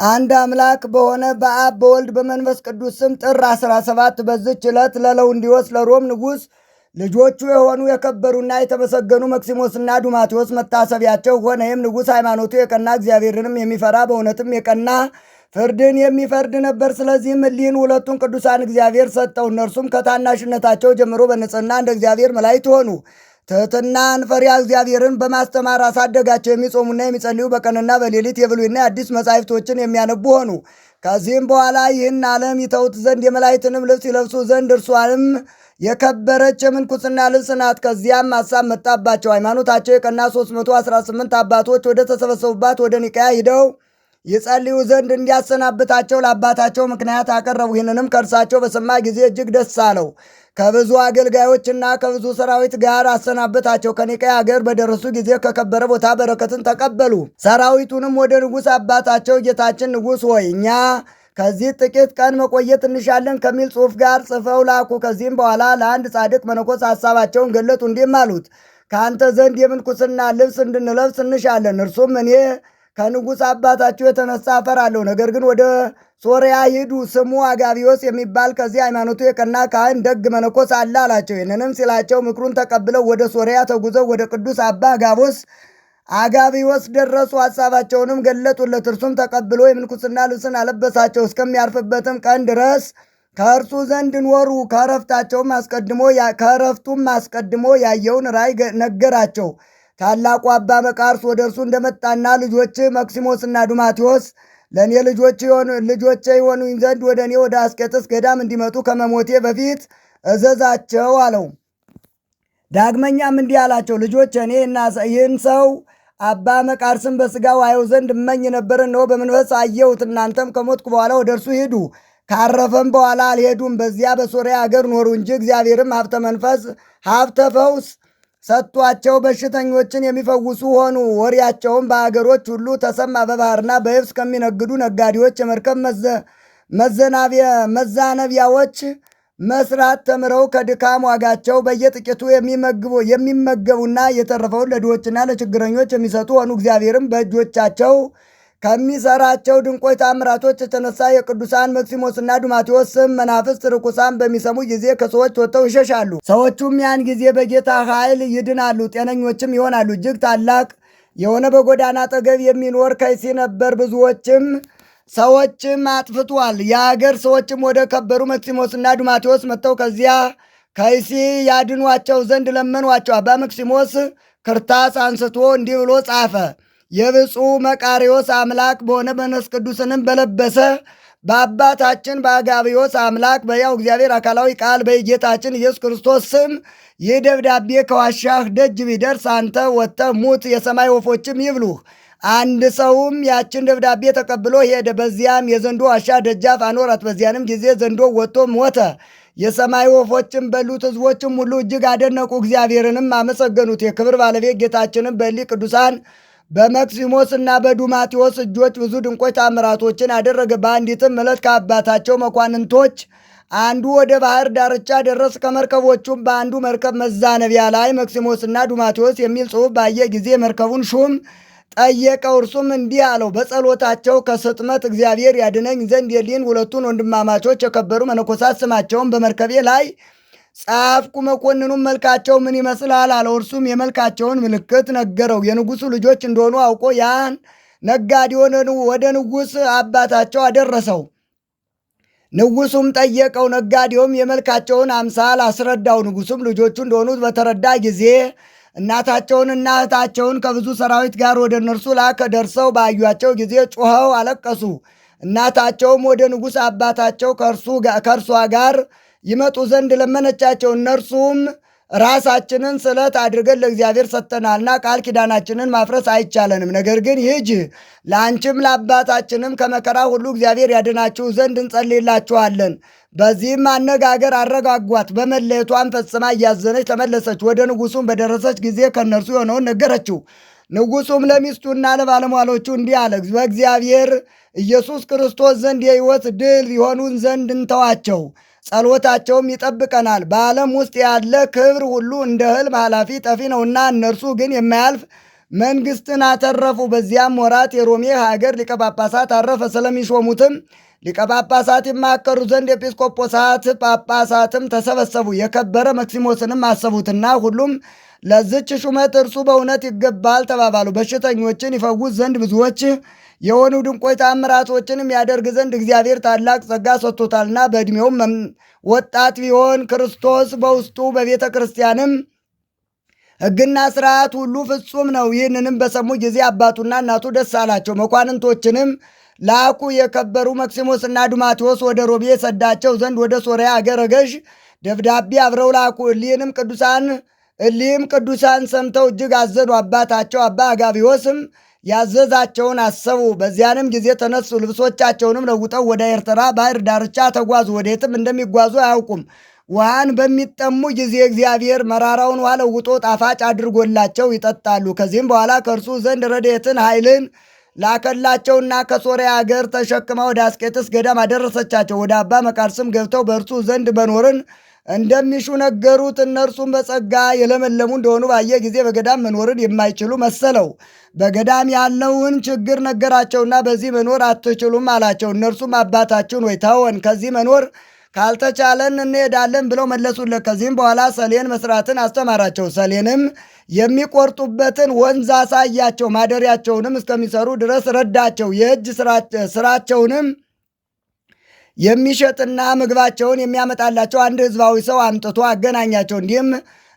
አንድ አምላክ በሆነ በአብ በወልድ በመንፈስ ቅዱስ ስም ጥር 17 በዚች ዕለት ለለውንዲዮስ ለሮም ንጉሥ ልጆቹ የሆኑ የከበሩና የተመሰገኑ መክሲሞስና ዱማቴዎስ መታሰቢያቸው ሆነ። ይህም ንጉሥ ሃይማኖቱ የቀና እግዚአብሔርንም የሚፈራ በእውነትም የቀና ፍርድን የሚፈርድ ነበር። ስለዚህም እሊህን ሁለቱን ቅዱሳን እግዚአብሔር ሰጠው። እነርሱም ከታናሽነታቸው ጀምሮ በንጽሕና እንደ እግዚአብሔር መላእክት ሆኑ። ትሕትናን ፈሪሃ እግዚአብሔርን በማስተማር አሳደጋቸው። የሚጾሙና የሚጸልዩ በቀንና በሌሊት የብሉይና የአዲስ መጻሕፍቶችን የሚያነቡ ሆኑ። ከዚህም በኋላ ይህን ዓለም ይተውት ዘንድ የመላእክትንም ልብስ ይለብሱ ዘንድ እርሷንም የከበረች የምንኩስና ልብስ ናት። ከዚያም ሐሳብ መጣባቸው። ሃይማኖታቸው የቀና 318 አባቶች ወደ ተሰበሰቡባት ወደ ኒቃያ ሂደው ይጸልዩ ዘንድ እንዲያሰናብታቸው ለአባታቸው ምክንያት አቀረቡ። ይህንንም ከእርሳቸው በሰማ ጊዜ እጅግ ደስ አለው። ከብዙ አገልጋዮችና ከብዙ ሰራዊት ጋር አሰናበታቸው። ከኒቃያ አገር በደረሱ ጊዜ ከከበረ ቦታ በረከትን ተቀበሉ። ሰራዊቱንም ወደ ንጉሥ አባታቸው ጌታችን ንጉሥ ሆይ እኛ ከዚህ ጥቂት ቀን መቆየት እንሻለን ከሚል ጽሑፍ ጋር ጽፈው ላኩ። ከዚህም በኋላ ለአንድ ጻድቅ መነኮስ ሐሳባቸውን ገለጡ። እንዲህም አሉት፣ ከአንተ ዘንድ የምንኩስና ልብስ እንድንለብስ እንሻለን። እርሱም እኔ ከንጉሥ አባታችሁ የተነሳ አፈራለሁ። ነገር ግን ወደ ሶርያ ሂዱ፣ ስሙ አጋቢዎስ የሚባል ከዚህ ሃይማኖቱ የቀና ካህን ደግ መነኮስ አለ አላቸው። ይህንንም ሲላቸው ምክሩን ተቀብለው ወደ ሶርያ ተጉዘው ወደ ቅዱስ አባ አጋቢዎስ ደረሱ። ሐሳባቸውንም ገለጡለት። እርሱም ተቀብሎ የምንኩስና ልብስን አለበሳቸው። እስከሚያርፍበትም ቀን ድረስ ከእርሱ ዘንድ ኖሩ። ከእረፍቱም አስቀድሞ ያየውን ራእይ ነገራቸው። ታላቁ አባ መቃርስ ወደ እርሱ እንደመጣና ልጆች መክሲሞስና ዱማቴዎስ ለእኔ ልጆቼ የሆኑኝ ዘንድ ወደ እኔ ወደ አስቄጥስ ገዳም እንዲመጡ ከመሞቴ በፊት እዘዛቸው አለው። ዳግመኛም እንዲህ አላቸው፣ ልጆች እኔ ይህን ሰው አባ መቃርስን በሥጋው አየው ዘንድ እመኝ ነበር። እነሆ በመንፈስ አየሁት። እናንተም ከሞትኩ በኋላ ወደ እርሱ ሂዱ። ካረፈም በኋላ አልሄዱም። በዚያ በሶርያ አገር ኖሩ እንጂ እግዚአብሔርም ሀብተ ፈውስ ሰጥቷቸው በሽተኞችን የሚፈውሱ ሆኑ። ወሬያቸውም በአገሮች ሁሉ ተሰማ። በባህርና በየብስ ከሚነግዱ ነጋዴዎች የመርከብ መዛነቢያዎች መስራት ተምረው ከድካም ዋጋቸው በየጥቂቱ የሚመገቡና የተረፈውን ለድሆችና ለችግረኞች የሚሰጡ ሆኑ። እግዚአብሔርም በእጆቻቸው ከሚሰራቸው ድንቆይ ታምራቶች የተነሳ የቅዱሳን መክሲሞስና ዱማቴዎስ ስም መናፍስት ርኩሳን በሚሰሙ ጊዜ ከሰዎች ወጥተው ይሸሻሉ። ሰዎቹም ያን ጊዜ በጌታ ኃይል ይድናሉ፣ ጤነኞችም ይሆናሉ። እጅግ ታላቅ የሆነ በጎዳና አጠገብ የሚኖር ከይሲ ነበር። ብዙዎችም ሰዎችም አጥፍቷል። የአገር ሰዎችም ወደ ከበሩ መክሲሞስና ዱማቴዎስ መጥተው ከዚያ ከይሲ ያድኗቸው ዘንድ ለመኗቸው። አባ መክሲሞስ ክርታስ አንስቶ እንዲህ ብሎ ጻፈ። የብፁዕ መቃርዮስ አምላክ በሆነ መንፈስ ቅዱስንም በለበሰ በአባታችን በአጋቢዎስ አምላክ በያው እግዚአብሔር አካላዊ ቃል በጌታችን ኢየሱስ ክርስቶስ ስም ይህ ደብዳቤ ከዋሻህ ደጅ ቢደርስ አንተ ወጥተህ ሙት፣ የሰማይ ወፎችም ይብሉህ። አንድ ሰውም ያችን ደብዳቤ ተቀብሎ ሄደ። በዚያም የዘንዶ ዋሻ ደጃፍ አኖራት። በዚያንም ጊዜ ዘንዶ ወጥቶ ሞተ። የሰማይ ወፎችም በሉት። ሕዝቦችም ሁሉ እጅግ አደነቁ፣ እግዚአብሔርንም አመሰገኑት። የክብር ባለቤት ጌታችንም በእሊህ ቅዱሳን በመክሲሞስ እና በዱማቴዎስ እጆች ብዙ ድንቆች ታምራቶችን አደረገ። በአንዲትም ዕለት ከአባታቸው መኳንንቶች አንዱ ወደ ባህር ዳርቻ ደረስ። ከመርከቦቹም በአንዱ መርከብ መዛነቢያ ላይ መክሲሞስና ዱማቴዎስ የሚል ጽሑፍ ባየ ጊዜ መርከቡን ሹም ጠየቀው። እርሱም እንዲህ አለው፣ በጸሎታቸው ከስጥመት እግዚአብሔር ያድነኝ ዘንድ የሊህን ሁለቱን ወንድማማቾች የከበሩ መነኮሳት ስማቸውን በመርከቤ ላይ ጻፍኩ። መኮንኑም መልካቸው ምን ይመስላል አለው። እርሱም የመልካቸውን ምልክት ነገረው። የንጉሡ ልጆች እንደሆኑ አውቆ ያን ነጋዴውን ወደ ንጉሥ አባታቸው አደረሰው። ንጉሡም ጠየቀው። ነጋዴውም የመልካቸውን አምሳል አስረዳው። ንጉሡም ልጆቹ እንደሆኑ በተረዳ ጊዜ እናታቸውንና እህታቸውን ከብዙ ሰራዊት ጋር ወደ እነርሱ ላከ። ደርሰው ባዩአቸው ጊዜ ጮኸው አለቀሱ። እናታቸውም ወደ ንጉሥ አባታቸው ከእርሷ ጋር ይመጡ ዘንድ ለመነቻቸው። እነርሱም ራሳችንን ስለት አድርገን ለእግዚአብሔር ሰጥተናልና ቃል ኪዳናችንን ማፍረስ አይቻለንም። ነገር ግን ሂጂ፣ ለአንቺም ለአባታችንም ከመከራ ሁሉ እግዚአብሔር ያድናችሁ ዘንድ እንጸልይላችኋለን። በዚህም አነጋገር አረጋጓት። በመለየቷን ፈጽማ እያዘነች ተመለሰች። ወደ ንጉሡም በደረሰች ጊዜ ከእነርሱ የሆነውን ነገረችው። ንጉሡም ለሚስቱና ለባለሟሎቹ እንዲህ አለ፣ በእግዚአብሔር ኢየሱስ ክርስቶስ ዘንድ የሕይወት ድል ይሆኑን ዘንድ እንተዋቸው፣ ጸሎታቸውም ይጠብቀናል። በዓለም ውስጥ ያለ ክብር ሁሉ እንደ ሕልም ኃላፊ ጠፊ ነውና፣ እነርሱ ግን የማያልፍ መንግሥትን አተረፉ። በዚያም ወራት የሮሜ ሀገር ሊቀ ጳጳሳት አረፈ። ስለሚሾሙትም ሊቀ ጳጳሳት ይማከሩ ዘንድ ኤጲስቆጶሳት ጳጳሳትም ተሰበሰቡ። የከበረ መክሲሞስንም አሰቡትና ሁሉም ለዝች ሹመት እርሱ በእውነት ይገባል ተባባሉ። በሽተኞችን ይፈውስ ዘንድ ብዙዎች የሆኑ ድንቆይ ተአምራቶችንም ያደርግ ዘንድ እግዚአብሔር ታላቅ ጸጋ ሰጥቶታልና በዕድሜውም ወጣት ቢሆን ክርስቶስ በውስጡ በቤተ ክርስቲያንም ሕግና ስርዓት ሁሉ ፍጹም ነው። ይህንንም በሰሙ ጊዜ አባቱና እናቱ ደስ አላቸው። መኳንንቶችንም ላኩ። የከበሩ መክሲሞስና ዱማቴዎስ ወደ ሮሜ ሰዳቸው ዘንድ ወደ ሶርያ አገረ ገዥ ደብዳቤ አብረው ላኩ። እሊህም ቅዱሳን ሰምተው እጅግ አዘኑ። አባታቸው አባ አጋቢዎስም ያዘዛቸውን አሰቡ። በዚያንም ጊዜ ተነሱ። ልብሶቻቸውንም ለውጠው ወደ ኤርትራ ባህር ዳርቻ ተጓዙ። ወዴትም እንደሚጓዙ አያውቁም። ውሃን በሚጠሙ ጊዜ እግዚአብሔር መራራውን ውሃ ለውጦ ጣፋጭ አድርጎላቸው ይጠጣሉ። ከዚህም በኋላ ከእርሱ ዘንድ ረድኤትን ኃይልን ላከላቸውና ከሶርያ አገር ተሸክማ ወደ አስቄጥስ ገዳም አደረሰቻቸው። ወደ አባ መቃርስም ገብተው በእርሱ ዘንድ መኖርን እንደሚሹ ነገሩት። እነርሱም በጸጋ የለመለሙ እንደሆኑ ባየ ጊዜ በገዳም መኖርን የማይችሉ መሰለው። በገዳም ያለውን ችግር ነገራቸውና በዚህ መኖር አትችሉም አላቸው። እነርሱም አባታችን ወይ ተወን፣ ከዚህ መኖር ካልተቻለን እንሄዳለን ብለው መለሱለት። ከዚህም በኋላ ሰሌን መስራትን አስተማራቸው። ሰሌንም የሚቆርጡበትን ወንዝ አሳያቸው። ማደሪያቸውንም እስከሚሰሩ ድረስ ረዳቸው። የእጅ ስራቸውንም የሚሸጥና ምግባቸውን የሚያመጣላቸው አንድ ሕዝባዊ ሰው አምጥቶ አገናኛቸው።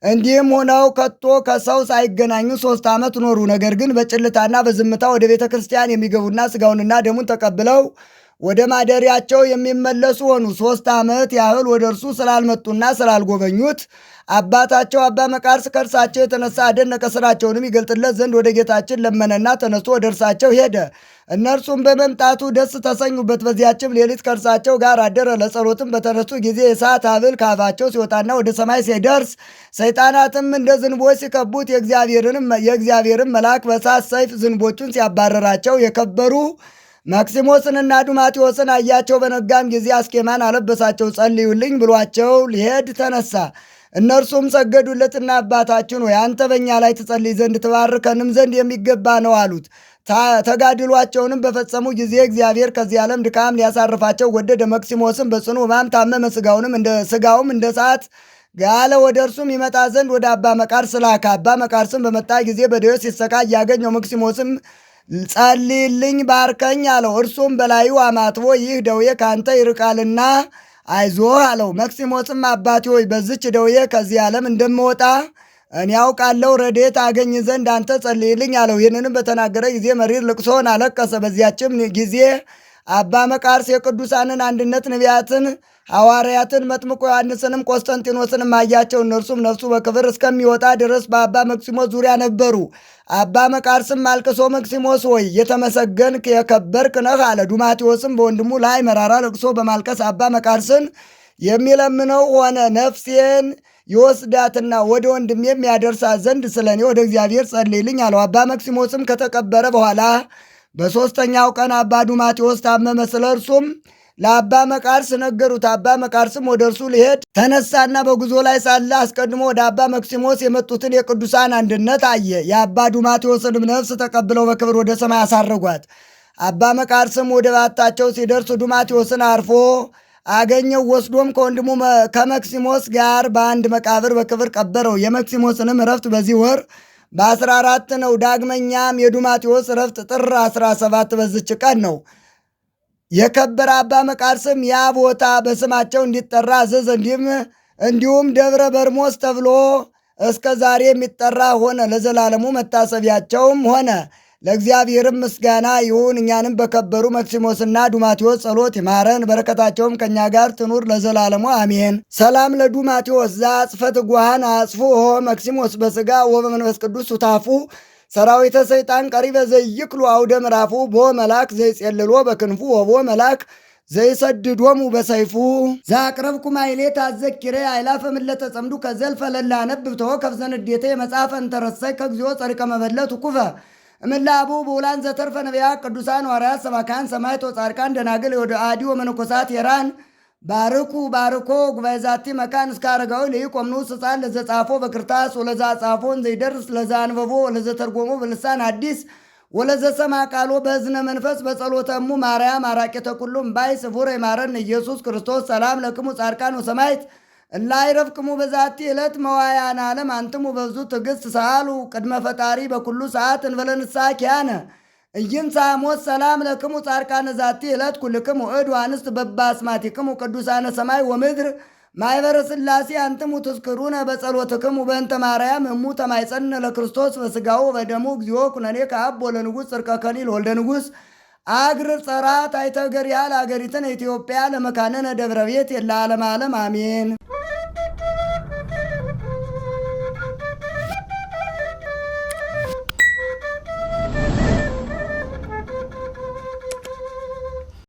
እንዲህም ሆነው ከቶ ከሰው ሳይገናኙ 3 ዓመት ኖሩ። ነገር ግን በጭልታና በዝምታ ወደ ቤተ ክርስቲያን የሚገቡና ሥጋውንና ደሙን ተቀብለው ወደ ማደሪያቸው የሚመለሱ ሆኑ። 3 ዓመት ያህል ወደ እርሱ ስላልመጡና ስላልጎበኙት አባታቸው አባ መቃርስ ከእርሳቸው የተነሳ አደነቀ። ሥራቸውንም ይገልጥለት ዘንድ ወደ ጌታችን ለመነና ተነስቶ ወደ እርሳቸው ሄደ። እነርሱም በመምጣቱ ደስ ተሰኙበት። በዚያችም ሌሊት ከእርሳቸው ጋር አደረ። ለጸሎትም በተነሱ ጊዜ የእሳት ሐብል ከአፋቸው ሲወጣና ወደ ሰማይ ሲደርስ ሰይጣናትም እንደ ዝንቦች ሲከቡት የእግዚአብሔርን መልአክ በእሳት ሰይፍ ዝንቦቹን ሲያባረራቸው የከበሩ መክሲሞስንና ዱማቴዎስን አያቸው። በነጋም ጊዜ አስኬማን አለበሳቸው። ጸልዩልኝ ብሏቸው ሊሄድ ተነሳ። እነርሱም ሰገዱለትና አባታችን ሆይ አንተ በእኛ ላይ ትጸልይ ዘንድ ትባርከንም ዘንድ የሚገባ ነው አሉት። ተጋድሏቸውንም በፈጸሙ ጊዜ እግዚአብሔር ከዚህ ዓለም ድካም ሊያሳርፋቸው ወደደ። መክሲሞስም በጽኑ ሕማም ታመመ። ሥጋውም እንደ እሳት ጋለ። ወደ እርሱም ይመጣ ዘንድ ወደ አባ መቃርስ ላከ። አባ መቃርስም በመጣ ጊዜ በደዌ ሲሰቃይ ያገኘው። መክሲሞስም ጸልይልኝ ባርከኝ አለው። እርሱም በላዩ አማትቦ ይህ ደዌ ካንተ ይርቃልና አይዞህ አለው። መክሲሞስም አባቴ ሆይ በዝች ደዌ ከዚህ ዓለም እንደምወጣ እኔ ያውቃለሁ፣ ረድኤት አገኝ ዘንድ አንተ ጸልይልኝ አለው። ይህንንም በተናገረ ጊዜ መሪር ልቅሶን አለቀሰ። በዚያችም ጊዜ አባ መቃርስ የቅዱሳንን አንድነት ነቢያትን፣ ሐዋርያትን፣ መጥምቁ ዮሐንስንም ቆስጠንጢኖስንም አያቸው። እነርሱም ነፍሱ በክብር እስከሚወጣ ድረስ በአባ መክሲሞስ ዙሪያ ነበሩ። አባ መቃርስም አልቅሶ መክሲሞስ ሆይ የተመሰገንክ የከበርክ ነህ አለ። ዱማቴዎስም በወንድሙ ላይ መራራ ልቅሶ በማልቀስ አባ መቃርስን የሚለምነው ሆነ። ነፍሴን ይወስዳትና ወደ ወንድሜም ያደርሳት ዘንድ ስለ እኔ ወደ እግዚአብሔር ጸልይልኝ አለው። አባ መክሲሞስም ከተቀበረ በኋላ በሦስተኛው ቀን አባ ዱማቴዎስ ታመመ። ስለ እርሱም ለአባ መቃርስ ነገሩት። አባ መቃርስም ወደ እርሱ ሊሄድ ተነሳና በጉዞ ላይ ሳለ አስቀድሞ ወደ አባ መክሲሞስ የመጡትን የቅዱሳን አንድነት አየ። የአባ ዱማቴዎስንም ነፍስ ተቀብለው በክብር ወደ ሰማይ አሳረጓት። አባ መቃርስም ወደ ባታቸው ሲደርስ ዱማቴዎስን አርፎ አገኘው። ወስዶም ከወንድሙ ከመክሲሞስ ጋር በአንድ መቃብር በክብር ቀበረው። የመክሲሞስንም እረፍት በዚህ ወር በ14 ነው። ዳግመኛም የዱማቴዎስ እረፍት ጥር 17 በዝች ቀን ነው። የከበረ አባ መቃርስም ያ ቦታ በስማቸው እንዲጠራ አዘዘ። እንዲሁም ደብረ በርሞስ ተብሎ እስከ ዛሬ የሚጠራ ሆነ። ለዘላለሙ መታሰቢያቸውም ሆነ። ለእግዚአብሔርም ምስጋና ይሁን። እኛንም በከበሩ መክሲሞስና ዱማቴዎስ ጸሎት ይማረን፣ በረከታቸውም ከእኛ ጋር ትኑር ለዘላለሙ አሜን። ሰላም ለዱማቴዎስ ዘአጽፈት ጓሃን አጽፉ መክሲሞስ በሥጋ ወበመንፈስ ቅዱስ ሱታፉ ሰራዊተ ሰይጣን ቀሪበ ዘይክሉ አውደ ምዕራፉ ቦ መልአክ ዘይጼልሎ በክንፉ ወቦ መልአክ ዘይሰድዶሙ በሰይፉ ዛቅረብኩ ማይሌት አዘኪሬ አይላፈ ምለተ ጸምዱ ከዘልፈ ለላ ነብብ ተወከፍ ዘንዴቴ መጽሐፈን ተረሳይ ከግዚኦ ጸሪቀ መበለቱ ኩፈ እምላቡ በውላን ዘተርፈ ነቢያ ቅዱሳን ዋርያት ሰባካን ሰማዕታት ወጻድቃን ደናግል ወደ አዲ ወመነኮሳት የራን ባርኩ ባርኮ ጉባኤ ዛቲ መካን እስከ አረጋዊ ለይቆምኑ ሕፃን ለዘጻፎ በክርታስ ወለዛ ጻፎን ዘይደርስ ለዛ አንበቦ ወለዘ ተርጎሞ በልሳን አዲስ ወለዘ ሰማ ቃሎ በእዝነ መንፈስ በጸሎተሙ ማርያም አራቄተ ኩሉም ባይ ስፉር የማረን ኢየሱስ ክርስቶስ ሰላም ለክሙ ጻድቃን ወሰማይት እላይረፍቅሙ በዛቲ ዕለት መዋያን ዓለም አንትሙ በብዙ ትዕግሥት ሰአሉ ቅድመ ፈጣሪ በኩሉ ሰዓት እንበለንሳ ኪያነ እይንሳ ሞት ሰላም ለክሙ ጻድቃነ ዛቲ ዕለት ኩልክሙ እድ አንስት በባስማቲክሙ ቅዱሳነ ሰማይ ወምድር ማይበረ ሥላሴ አንትሙ ትዝክሩነ በጸሎትክሙ በእንተ ማርያም እሙ ተማይጸነ ለክርስቶስ በሥጋው በደሙ እግዚኦ ኩነኔ ከአብ ወለንጉሥ ጽርቀ ከሊል ወልደ ንጉሥ አግር ጸራት አይተገር ያህል አገሪትን ኢትዮጵያ ለመካነነ ደብረ ቤት የለ ዓለም ዓለም አሜን።